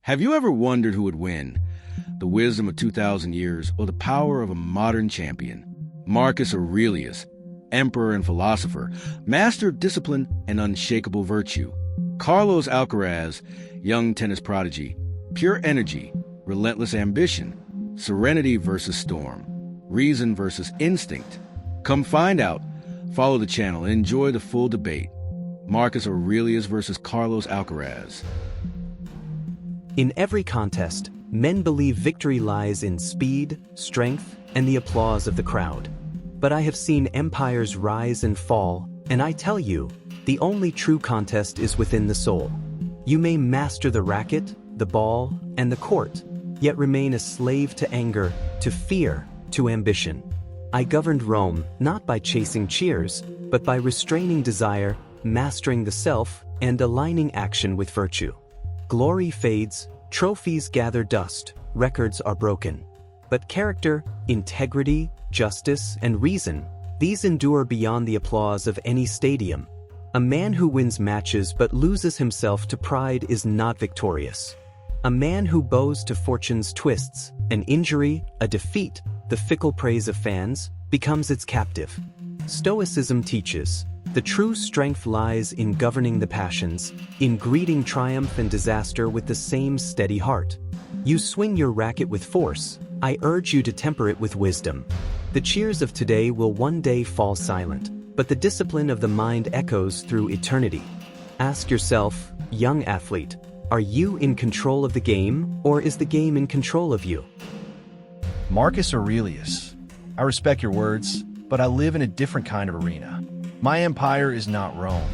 Have you ever wondered who would win? The wisdom of 2,000 years or the power of a modern champion? Marcus Aurelius, emperor and philosopher, master of discipline and unshakable virtue. Carlos Alcaraz, young tennis prodigy, pure energy, relentless ambition, serenity versus storm, reason versus instinct. Come find out. Follow the channel and enjoy the full debate. Marcus Aurelius versus Carlos Alcaraz. In every contest, men believe victory lies in speed, strength, and the applause of the crowd. But I have seen empires rise and fall, and I tell you, the only true contest is within the soul. You may master the racket, the ball, and the court, yet remain a slave to anger, to fear, to ambition. I governed Rome not by chasing cheers, but by restraining desire, mastering the self, and aligning action with virtue. Glory fades, trophies gather dust, records are broken. But character, integrity, justice, and reason, these endure beyond the applause of any stadium. A man who wins matches but loses himself to pride is not victorious. A man who bows to fortune's twists, an injury, a defeat, the fickle praise of fans, becomes its captive. Stoicism teaches, the true strength lies in governing the passions, in greeting triumph and disaster with the same steady heart. You swing your racket with force, I urge you to temper it with wisdom. The cheers of today will one day fall silent, but the discipline of the mind echoes through eternity. Ask yourself, young athlete, are you in control of the game, or is the game in control of you? Marcus Aurelius. I respect your words, but I live in a different kind of arena. My empire is not Rome,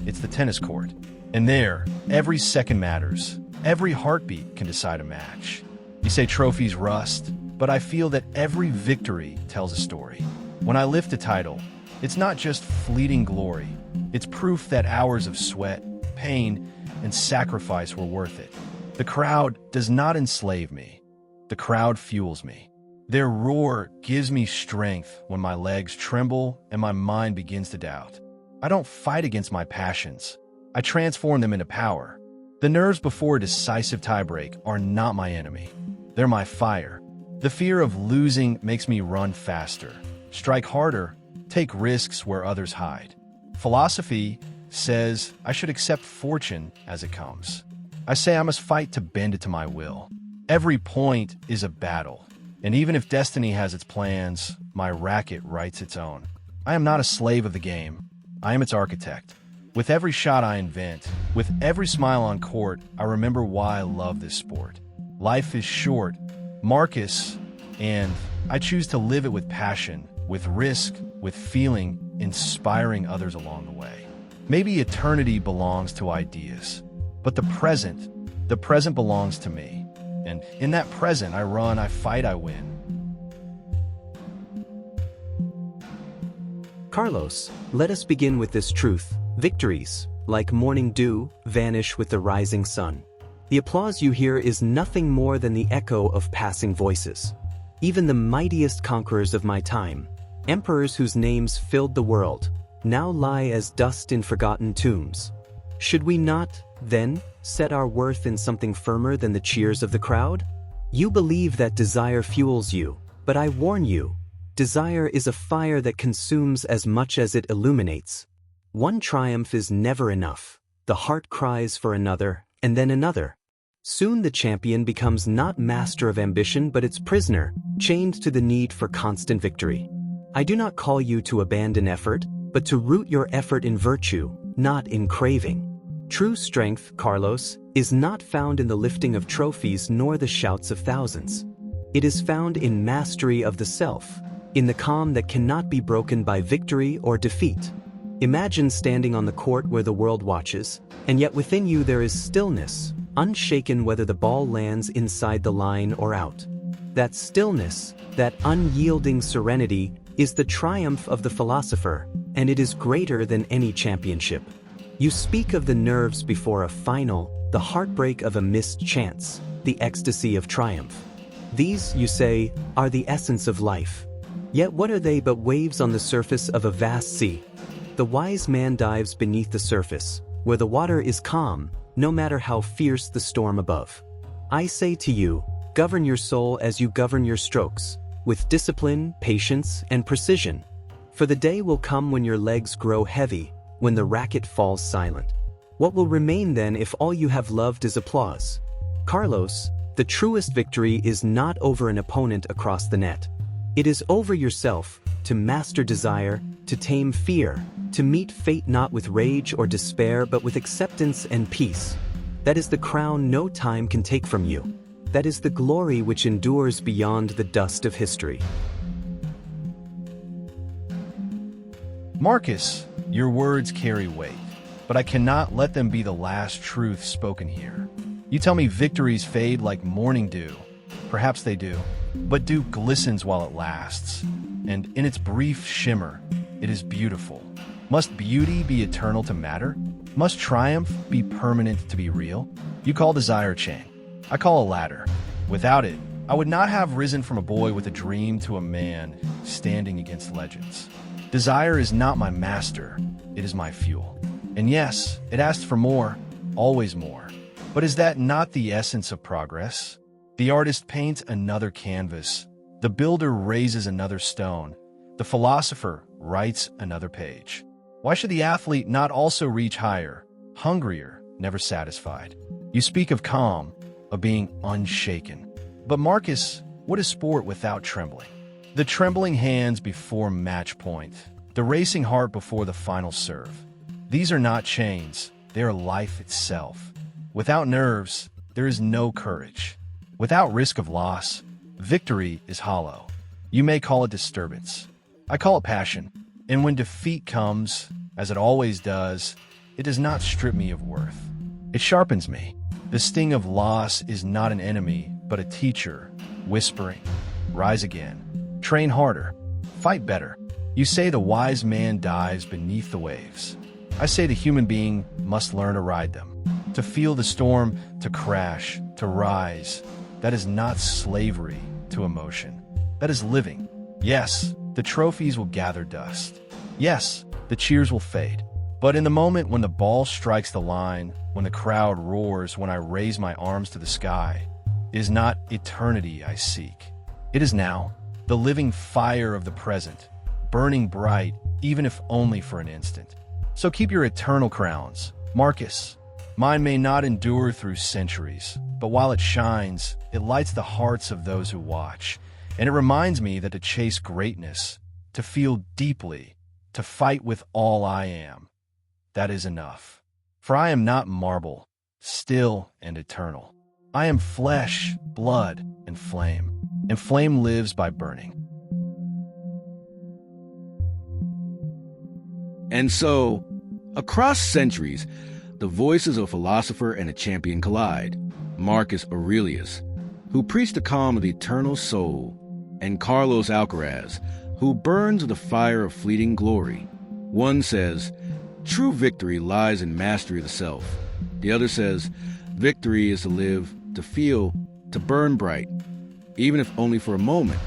it's the tennis court. And there, every second matters. Every heartbeat can decide a match. You say trophies rust, but I feel that every victory tells a story. When I lift a title, it's not just fleeting glory. It's proof that hours of sweat, pain, and sacrifice were worth it. The crowd does not enslave me. The crowd fuels me. Their roar gives me strength when my legs tremble and my mind begins to doubt. I don't fight against my passions. I transform them into power. The nerves before a decisive tiebreak are not my enemy. They're my fire. The fear of losing makes me run faster, strike harder, take risks where others hide. Philosophy says I should accept fortune as it comes. I say I must fight to bend it to my will. Every point is a battle. And even if destiny has its plans, my racket writes its own. I am not a slave of the game. I am its architect. With every shot I invent, with every smile on court, I remember why I love this sport. Life is short, Marcus, and I choose to live it with passion, with risk, with feeling, inspiring others along the way. Maybe eternity belongs to ideas, but the present belongs to me. And in that present, I run, I fight, I win. Carlos, let us begin with this truth. Victories, like morning dew, vanish with the rising sun. The applause you hear is nothing more than the echo of passing voices. Even the mightiest conquerors of my time, emperors whose names filled the world, now lie as dust in forgotten tombs. Should we not, then, set our worth in something firmer than the cheers of the crowd? You believe that desire fuels you, but I warn you, desire is a fire that consumes as much as it illuminates. One triumph is never enough. The heart cries for another, and then another. Soon the champion becomes not master of ambition but its prisoner, chained to the need for constant victory. I do not call you to abandon effort, but to root your effort in virtue, not in craving. True strength, Carlos, is not found in the lifting of trophies nor the shouts of thousands. It is found in mastery of the self, in the calm that cannot be broken by victory or defeat. Imagine standing on the court where the world watches, and yet within you there is stillness, unshaken whether the ball lands inside the line or out. That stillness, that unyielding serenity, is the triumph of the philosopher, and it is greater than any championship. You speak of the nerves before a final, the heartbreak of a missed chance, the ecstasy of triumph. These, you say, are the essence of life. Yet what are they but waves on the surface of a vast sea? The wise man dives beneath the surface, where the water is calm, no matter how fierce the storm above. I say to you, govern your soul as you govern your strokes, with discipline, patience, and precision. For the day will come when your legs grow heavy, when the racket falls silent. What will remain then if all you have loved is applause? Carlos, the truest victory is not over an opponent across the net. It is over yourself, to master desire, to tame fear, to meet fate not with rage or despair but with acceptance and peace. That is the crown no time can take from you. That is the glory which endures beyond the dust of history. Marcus, your words carry weight, but I cannot let them be the last truth spoken here. You tell me victories fade like morning dew. Perhaps they do, but dew glistens while it lasts, and in its brief shimmer, it is beautiful. Must beauty be eternal to matter? Must triumph be permanent to be real? You call desire a chain. I call a ladder. Without it, I would not have risen from a boy with a dream to a man standing against legends. Desire is not my master, it is my fuel. And yes, it asks for more, always more. But is that not the essence of progress? The artist paints another canvas, the builder raises another stone, the philosopher writes another page. Why should the athlete not also reach higher, hungrier, never satisfied? You speak of calm, of being unshaken. But Marcus, what is sport without trembling? The trembling hands before match point, the racing heart before the final serve. These are not chains, they are life itself. Without nerves, there is no courage. Without risk of loss, victory is hollow. You may call it disturbance. I call it passion. And when defeat comes, as it always does, it does not strip me of worth. It sharpens me. The sting of loss is not an enemy, but a teacher, whispering, rise again, train harder, fight better. You say the wise man dives beneath the waves. I say the human being must learn to ride them, to feel the storm, to crash, to rise. That is not slavery to emotion. That is living. Yes, the trophies will gather dust. Yes, the cheers will fade. But in the moment when the ball strikes the line, when the crowd roars, when I raise my arms to the sky, it is not eternity I seek. It is now, the living fire of the present, burning bright, even if only for an instant. So keep your eternal crowns, Marcus. Mine may not endure through centuries, but while it shines, it lights the hearts of those who watch. And it reminds me that to chase greatness, to feel deeply, to fight with all I am, that is enough. For I am not marble, still and eternal. I am flesh, blood, and flame lives by burning. And so, across centuries, the voices of a philosopher and a champion collide. Marcus Aurelius, who preached the calm of the eternal soul, and Carlos Alcaraz, who burns with the fire of fleeting glory. One says, true victory lies in mastery of the self. The other says, victory is to live, to feel, to burn bright, even if only for a moment.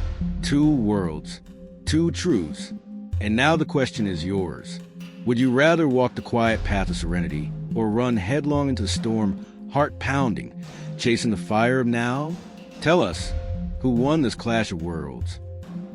Two worlds, two truths. And now the question is yours. Would you rather walk the quiet path of serenity, or run headlong into the storm, heart pounding, chasing the fire of now? Tell us, who won this clash of worlds?